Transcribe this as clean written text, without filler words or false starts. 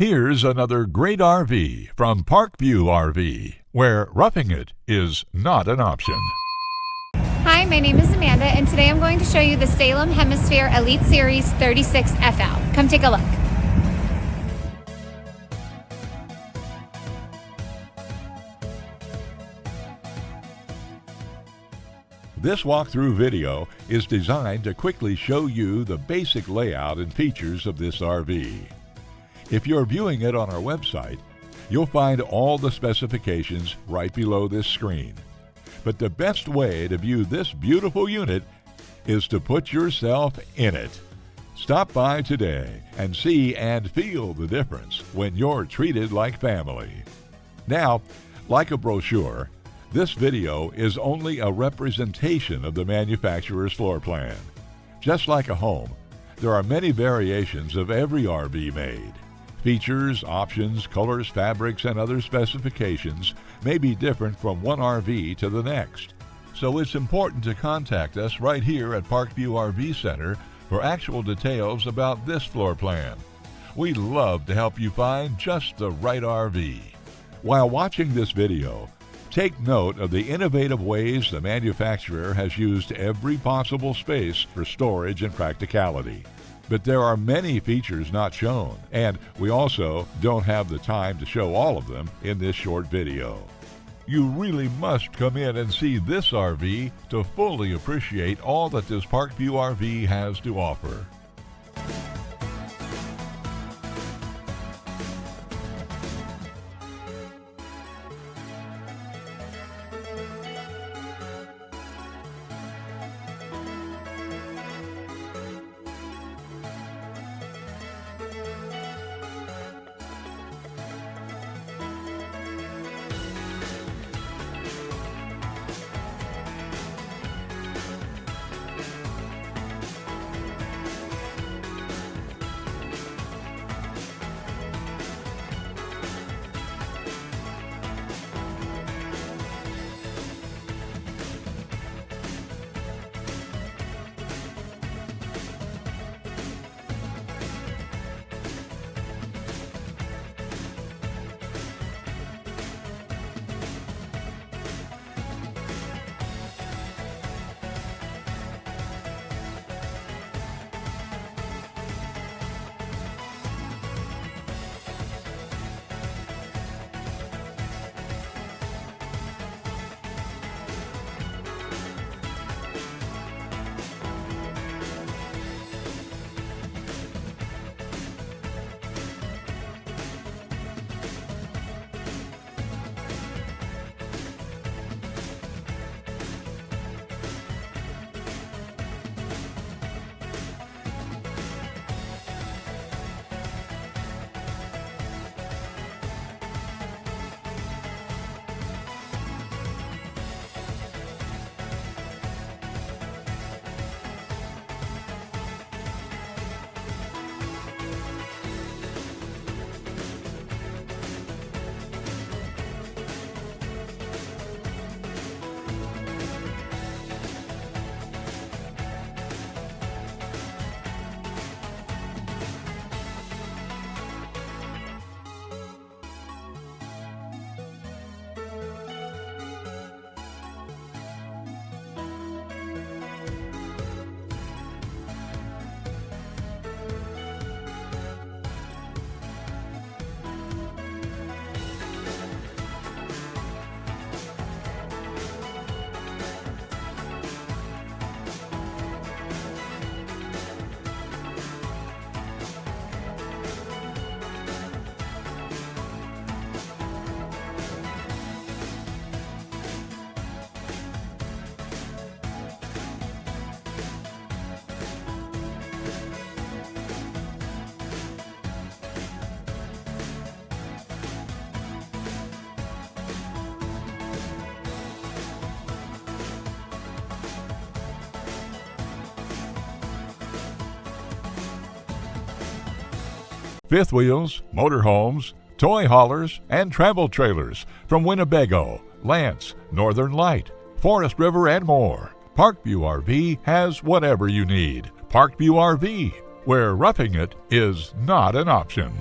Here's another great RV from Parkview RV, where roughing it is not an option. Hi, my name is Amanda, and today I'm going to show you the Salem Hemisphere Elite Series-36FL. Come take a look. This walkthrough video is designed to quickly show you the basic layout and features of this RV. If you're viewing it on our website, you'll find all the specifications right below this screen. But the best way to view this beautiful unit is to put yourself in it. Stop by today and see and feel the difference when you're treated like family. Now, like a brochure, this video is only a representation of the manufacturer's floor plan. Just like a home, there are many variations of every RV made. Features, options, colors, fabrics, and other specifications may be different from one RV to the next. So it's important to contact us right here at Parkview RV Center for actual details about this floor plan. We'd love to help you find just the right RV. While watching this video, take note of the innovative ways the manufacturer has used every possible space for storage and practicality. But there are many features not shown, and we also don't have the time to show all of them in this short video. You really must come in and see this RV to fully appreciate all that this Parkview RV has to offer. Fifth wheels, motorhomes, toy haulers, and travel trailers from Winnebago, Lance, Northern Light, Forest River, and more. Parkview RV has whatever you need. Parkview RV, where roughing it is not an option.